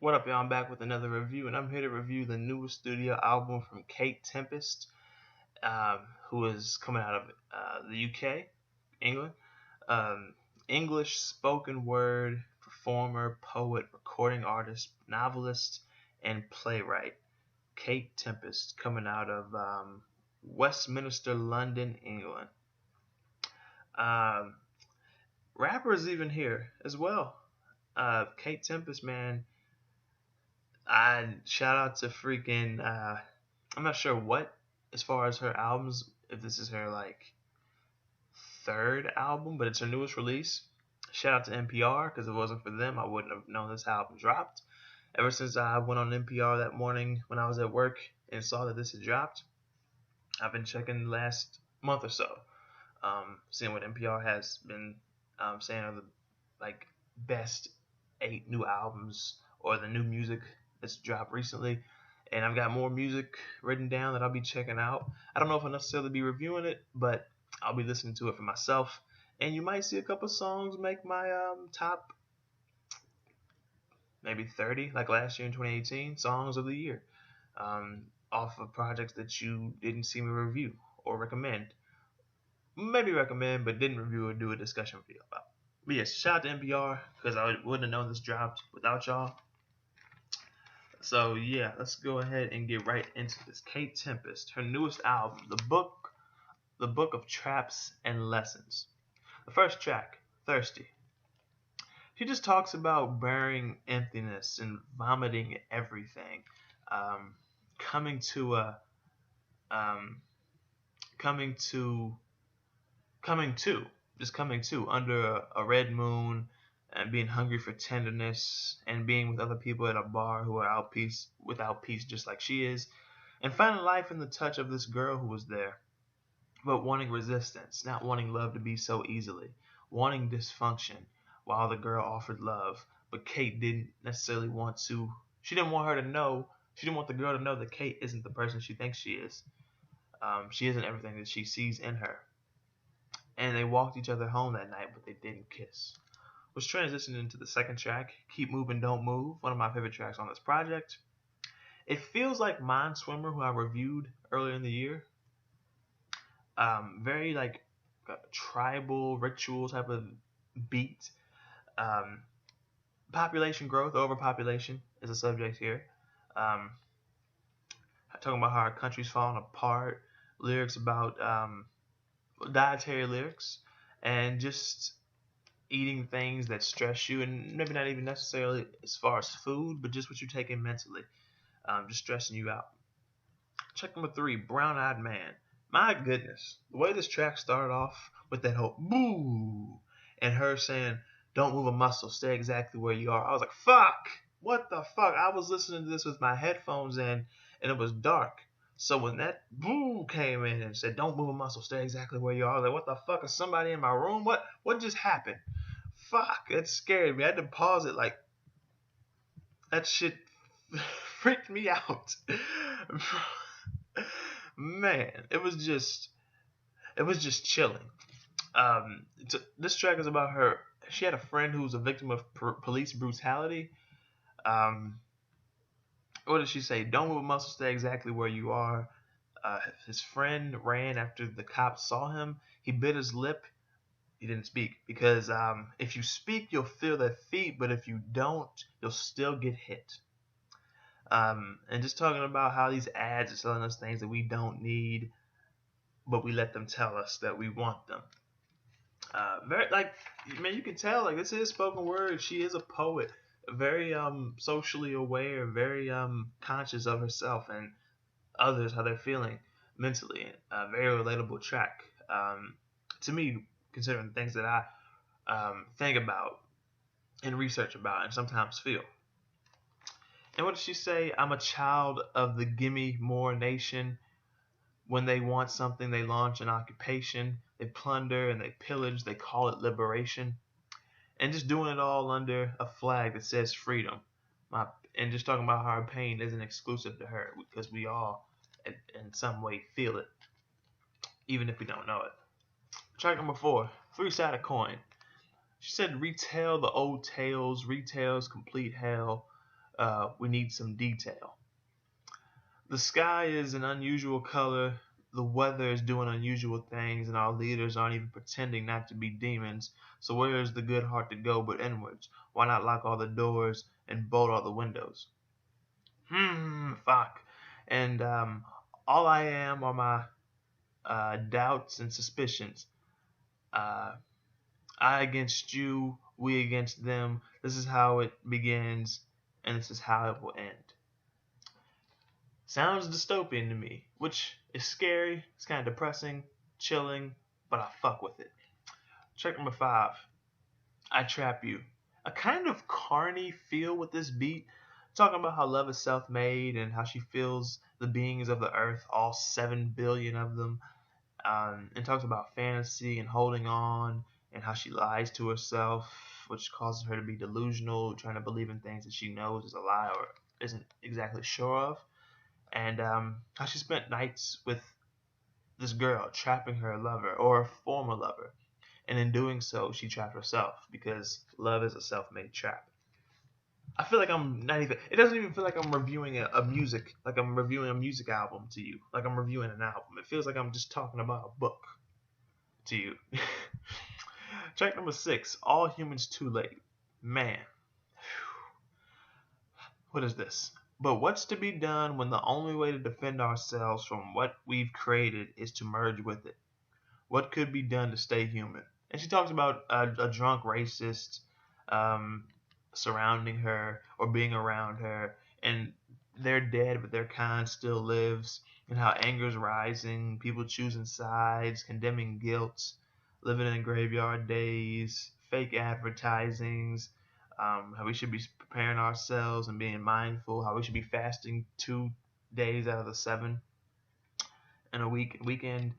What up, y'all? I'm back with another review, and I'm here to review the newest studio album from Kate Tempest, who is coming out of the UK, England. Um, English spoken word performer, poet, recording artist, novelist, and playwright. Kate Tempest, coming out of Westminster, London, England. Um, Rapper is even here as well. Kate Tempest, man, I shout out to freaking I'm not sure what as far as her albums, if this is her like third album, but it's her newest release. Shout out to NPR because if it wasn't for them, I wouldn't have known this album dropped. Ever since I went on NPR that morning when I was at work and saw that this had dropped, I've been checking the last month or so, seeing what NPR has been saying are the like best 8 new albums or the new music that's dropped recently. And I've got more music written down that I'll be checking out. I don't know if I'll necessarily be reviewing it, but I'll be listening to it for myself. And you might see a couple songs make my top maybe 30, like last year in 2018, songs of the year, um, off of projects that you didn't see me review or recommend. Maybe recommend, but didn't review or do a discussion video about. But yes, shout out to NPR because I wouldn't have known this dropped without y'all. So yeah, let's go ahead and get right into this. Kate Tempest, her newest album, the book of traps and lessons. The first track, Thirsty. She just talks about burying emptiness and vomiting everything, um, coming to a, um, coming to, coming to, just coming to under a red moon and being hungry for tenderness and being with other people at a bar who are without peace just like she is, and finding life in the touch of this girl who was there, but wanting resistance, not wanting love to be so easily, wanting dysfunction while the girl offered love. But Kate didn't necessarily want to, she didn't want her to know, she didn't want the girl to know that Kate isn't the person she thinks she is. She isn't everything that she sees in her. And they walked each other home that night, but they didn't kiss. Which transitioned into the second track, Keep Moving, Don't Move, one of my favorite tracks on this project. It feels like Mind Swimmer, who I reviewed earlier in the year. Very like tribal ritual type of beat. Um, Population growth, overpopulation is a subject here. Um, Talking about how our country's falling apart, lyrics about dietary lyrics, and just eating things that stress you, and maybe not even necessarily as far as food, but just what you're taking mentally, just stressing you out. Check number 3, Brown Eyed Man. My goodness, the way this track started off with that whole boo and her saying, "Don't move a muscle, stay exactly where you are." I was like, "Fuck, what the fuck?" I was listening to this with my headphones in, and it was dark. So when that boo came in and said, "Don't move a muscle, stay exactly where you are," I was like, "What the fuck? Is somebody in my room? What just happened?" Fuck, it scared me. I had to pause it. Like that shit freaked me out. Man, it was just chilling. This track is about her. She had a friend who was a victim of police brutality. Um, what did she say? "Don't move a muscle, stay exactly where you are." His friend ran after the cops saw him. He bit his lip. He didn't speak because if you speak, you'll feel their feet, but if you don't, you'll still get hit. And just talking about how these ads are selling us things that we don't need, but we let them tell us that we want them. Very like, man, you can tell like this is spoken word. She is a poet, very socially aware, very conscious of herself and others how they're feeling mentally. Very relatable track to me, considering things that I think about and research about and sometimes feel. And what does she say? "I'm a child of the gimme more nation. When they want something, they launch an occupation. They plunder and they pillage. They call it liberation." And just doing it all under a flag that says freedom. And just talking about how our pain isn't exclusive to her because we all, in some way, feel it, even if we don't know it. Track number 4, Three-Sided Coin. She said, "Retell the old tales, retails complete hell. we need some detail. The sky is an unusual color, the weather is doing unusual things, and our leaders aren't even pretending not to be demons. So where is the good heart to go but inwards? Why not lock all the doors and bolt all the windows? Fuck. And all I am are my doubts and suspicions. Uh, I against you, we against them. This is how it begins, and this is how it will end. Sounds dystopian to me, which is scary, it's kind of depressing, chilling, but I fuck with it. Track number 5, I Trap You. A kind of carny feel with this beat, talking about how love is self-made and how she feels the beings of the earth, all 7 billion of them, and talks about fantasy and holding on and how she lies to herself, which causes her to be delusional, trying to believe in things that she knows is a lie or isn't exactly sure of. And how she spent nights with this girl, trapping her lover or a former lover. And in doing so, she trapped herself because love is a self-made trap. I feel like I'm not even. It doesn't even feel like I'm reviewing a music, like I'm reviewing a music album to you, like I'm reviewing an album. It feels like I'm just talking about a book to you. Track number 6, All Humans Too Late. Man, what is this? But what's to be done when the only way to defend ourselves from what we've created is to merge with it? What could be done to stay human? And she talks about a drunk racist um, surrounding her or being around her, and they're dead, but their kind still lives, and how anger's rising, people choosing sides, condemning guilt, living in graveyard days, fake advertisings, how we should be preparing ourselves and being mindful, how we should be fasting 2 days out of the 7 in a weekend,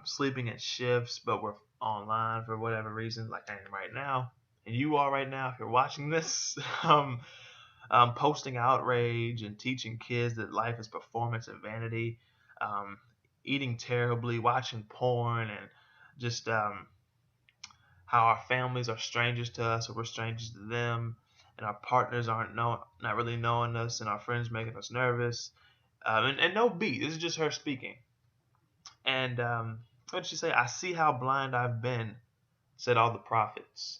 sleeping at shifts, but we're online for whatever reason, like I am right now, and you are right now if you're watching this. Posting outrage and teaching kids that life is performance and vanity, um, eating terribly, watching porn, and just how our families are strangers to us or we're strangers to them, and our partners not really knowing us, and our friends making us nervous. And no beat. This is just her speaking. And what did she say? I see how blind I've been, said all the prophets.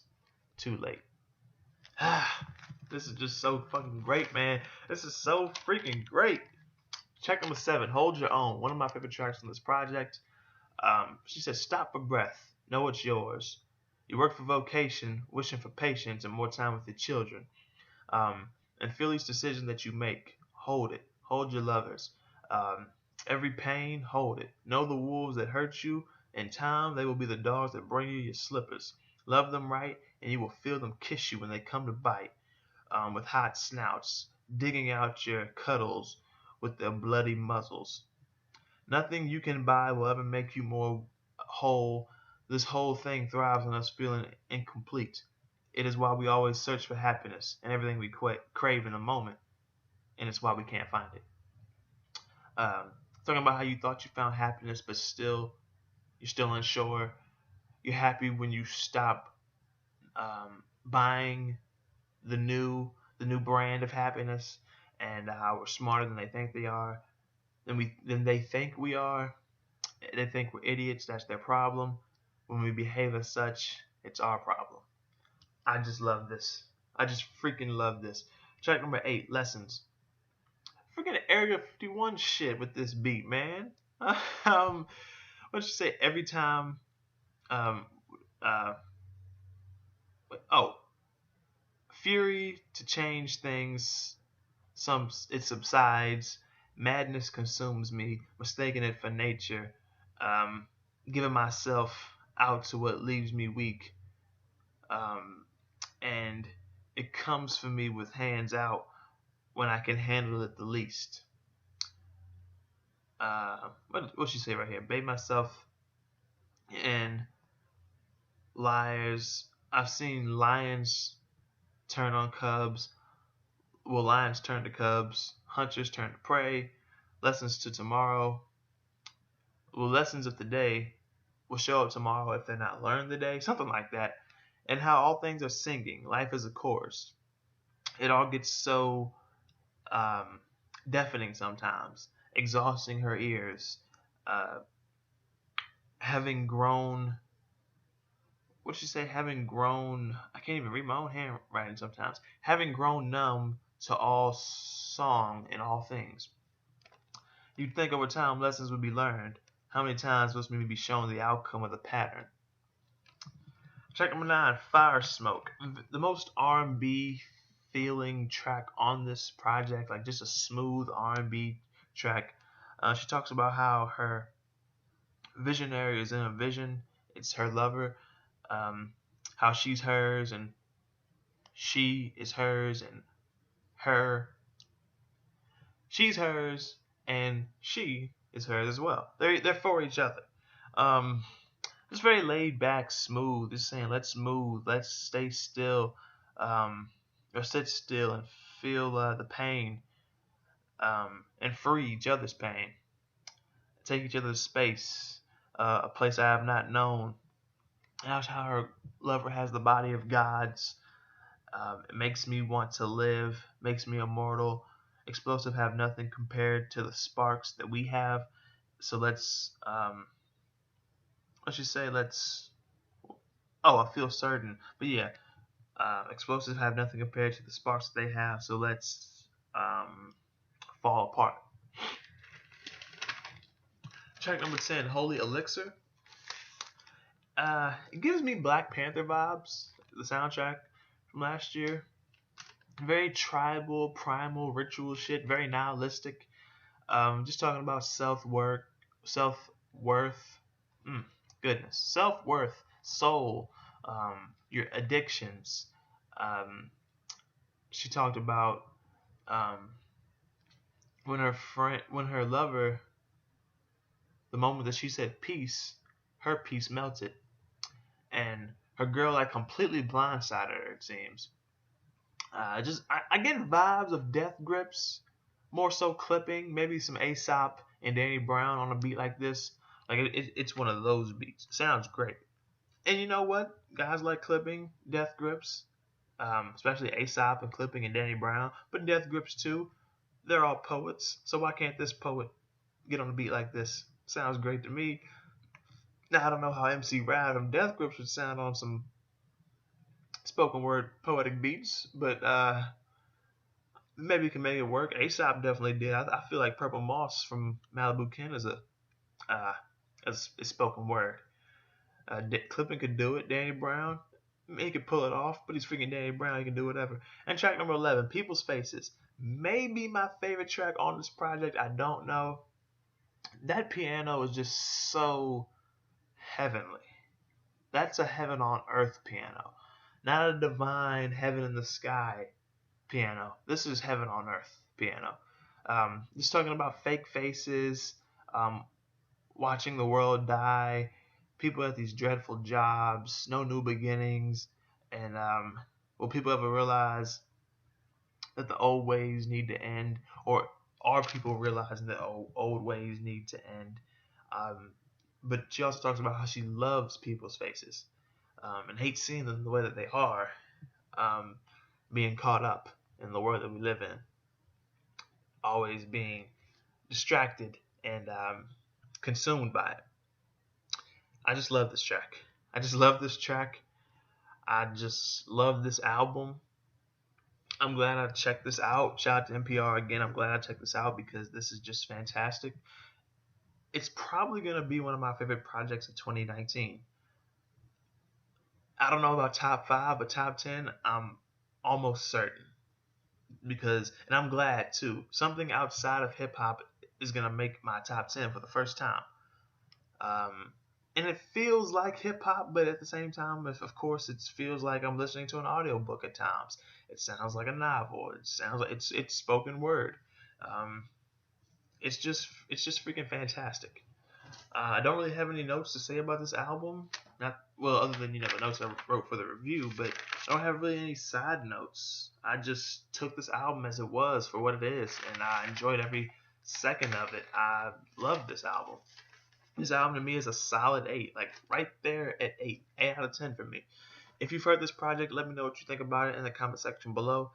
Too late. This is just so fucking great, man. This is so freaking great. Track number 7, Hold Your Own. One of my favorite tracks on this project. She said, stop for breath. Know it's yours. You work for vocation, wishing for patience and more time with your children. And feel each decision that you make. Hold it. Hold your lovers. Every pain, hold it. Know the wolves that hurt you. In time, they will be the dogs that bring you your slippers. Love them right, and you will feel them kiss you when they come to bite, with hot snouts, digging out your cuddles with their bloody muzzles. Nothing you can buy will ever make you more whole. This whole thing thrives on us feeling incomplete. It is why we always search for happiness and everything we crave in a moment, and it's why we can't find it. Talking about how you thought you found happiness, but you're still unsure. You're happy when you stop buying the new brand of happiness, and how we're smarter than they think they are. Than they think we are. They think we're idiots. That's their problem. When we behave as such, it's our problem. I just love this. I just freaking love this. Track number 8, Lessons. Freaking Area 51 shit with this beat, man. What you say? Every time. Um, uh, Fury to change things. It subsides. Madness consumes me, mistaking it for nature. Giving myself out to what leaves me weak. And it comes for me with hands out when I can handle it the least. What she say right here? Bathe myself in liars. I've seen lions turn on cubs. Well, lions turn to cubs. Hunters turn to prey. Lessons to tomorrow. Well, lessons of the day will show up tomorrow if they're not learned today. Something like that. And how all things are singing. Life is a chorus. it all gets so um, deafening sometimes, exhausting her ears. Uh, having grown, what should you say? Having grown, I can't even read my own handwriting sometimes. Having grown numb to all song and all things. You'd think over time lessons would be learned. How many times must we be shown the outcome of the pattern? Track number 9, Fire Smoke. The most R&B feeling track on this project, like just a smooth R&B track. She talks about how her visionary is in a vision. It's her lover. How she's hers and she is hers and her. She's hers and she is hers as well. They're for each other. Um, Just very laid back, smooth. Just saying, let's move, let's stay still, or sit still and feel the pain, and free each other's pain. Take each other's space, a place I have not known. That's how her lover has the body of gods. It makes me want to live, makes me immortal. Explosive have nothing compared to the sparks that we have. So let's just say I feel certain. But yeah, explosives have nothing compared to the sparks that they have. So let's fall apart. Track number 10, Holy Elixir. It gives me Black Panther vibes, the soundtrack from last year. Very tribal, primal, ritual shit, very nihilistic. Just talking about self-worth, goodness, self-worth, soul, your addictions. She talked about um, when her lover, the moment that she said peace, her peace melted, and her girl like completely blindsided her. It seems. I get vibes of Death Grips, more so clipping, maybe some Aesop and Danny Brown on a beat like this. Like it's one of those beats. Sounds great. And you know what? Guys like clipping, Death Grips, especially Aesop and clipping and Danny Brown, but Death Grips too. They're all poets, so why can't this poet get on a beat like this? Sounds great to me. Now I don't know how MC Rad from Death Grips would sound on some spoken word poetic beats, but maybe you can make it work. Aesop definitely did. I feel like Purple Moss from Malibu Ken is a spoken word. Clipping could do it. Danny Brown, he could pull it off, but he's freaking Danny Brown. He can do whatever. And track number 11, People's Faces. Maybe my favorite track on this project. I don't know. That piano is just so heavenly. That's a heaven on earth piano, not a divine heaven in the sky piano. This is heaven on earth piano. Just talking about fake faces, watching the world die, people at these dreadful jobs, no new beginnings, and will people ever realize that the old ways need to end, or are people realizing that old ways need to end? But she also talks about how she loves people's faces, and hates seeing them the way that they are, being caught up in the world that we live in, always being distracted and consumed by it. I just love this track. I just love this track. I just love this album. I'm glad I checked this out. Shout out to NPR again. I'm glad I checked this out because this is just fantastic. It's probably going to be one of my favorite projects of 2019. I don't know about top 5, but top 10, I'm almost certain. And I'm glad too. Something outside of hip hop is going to make my top 10 for the first time. And it feels like hip hop, but at the same time, of course, it feels like I'm listening to an audiobook at times. It sounds like a novel. It sounds like it's spoken word. It's just freaking fantastic. I don't really have any notes to say about this album. Other than the notes I wrote for the review, but I don't have really any side notes. I just took this album as it was for what it is, and I enjoyed every second of it. I love this album. This album to me is a solid 8, like right there at 8 out of 10 for me. If you've heard this project, let me know what you think about it in the comment section below.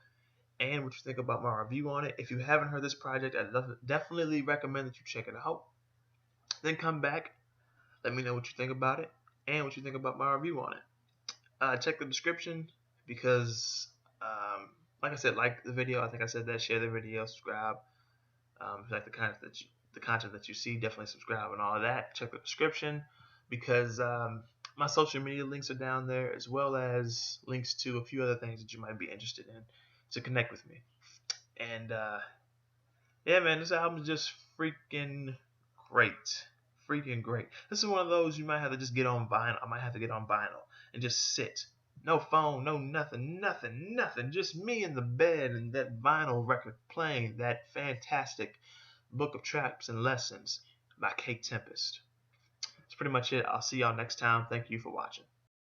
and what you think about my review on it. If you haven't heard this project, I definitely recommend that you check it out. Then come back, let me know what you think about it and what you think about my review on it. Check the description because, like I said, like the video. I think I said that. Share the video, subscribe. If you like the content that you see, definitely subscribe and all of that. Check the description because my social media links are down there, as well as links to a few other things that you might be interested in to connect with me. And yeah, man, this album is just freaking great. Freaking great. This is one of those you might have to just get on vinyl. I might have to get on vinyl and just sit. No phone, no nothing. Just me in the bed and that vinyl record playing that fantastic Book of Traps and Lessons by Tempest. That's pretty much it. I'll see y'all next time. Thank you for watching.